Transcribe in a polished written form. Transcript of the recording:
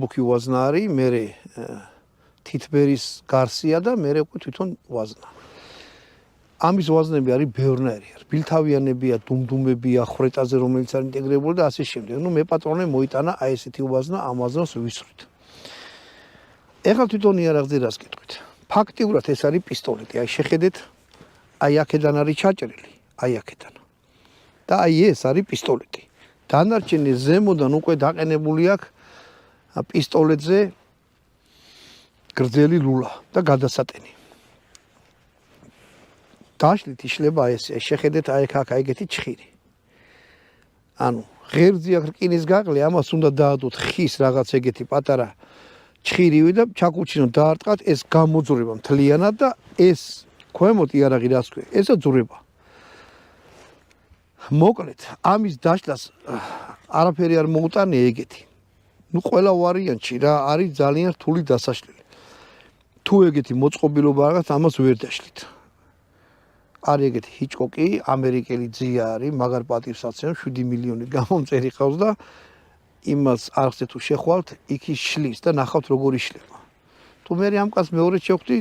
ბუქი ვაზნა არის, მე თითბერის გარსია და მე უკვე თვითონ ვაზნა. ამის ვაზნები არის ბევრნაირი. ბილთავიანებია, დუმდუმებია, ხრეტაზე რომელიც არის ინტეგრირებული და ასე შემდეგ. მე პატრონე მოიტანა აი ესეთი ვაზნა ამ ვაზნას ვისვრით. ეხლა თვითონ იარაღზე რას გეტყვით? ფაქტიურად ეს არის პისტოლეტი. აი შეხედეთ, აი აქედან არის ჩაჭრილი, აი აქედან. და აი ეს არის პისტოლეტი. დანარჩენი ზემოდან უკვე დაყენებული აქვს პისტოლეტზე გრძელი ლულა და გადასატენი. დაშლით იშლება ეს, შეხედეთ აი აქ ეგეთი ჩხირი. ანუ ღერძი აქ რკინის გაყლე, ამას უნდა დაადოთ ხის რაღაც ეგეთი პატარა ჩხირივი და ჩაკუჩინოთ დაარტყათ, ეს გამოძვრება მთლიანად და ეს ქვემოთ იარაღი რას ქვია? ესა ძვრება. მოკლედ, ამის დაშლას არაფერი არ მოუტანე ეგეთი. ყველა ვარიანტში რა არის ძალიან რთული დასაშლელი. თუ ეგეთი მოწყობილობა რაღაც ამას ვერ დაშლით. არის ეგეთი ჰიჩკოკი, ამერიკელი ძია არის, მაგარ პატივს აცემს 7 მილიონით გამომწერი ყავს და იმას არხზე თუ შეხვალთ, იქ ის შლის და ნახავთ როგორ იშლება. თუ მე ამ კაცს მეორე შევხვდი,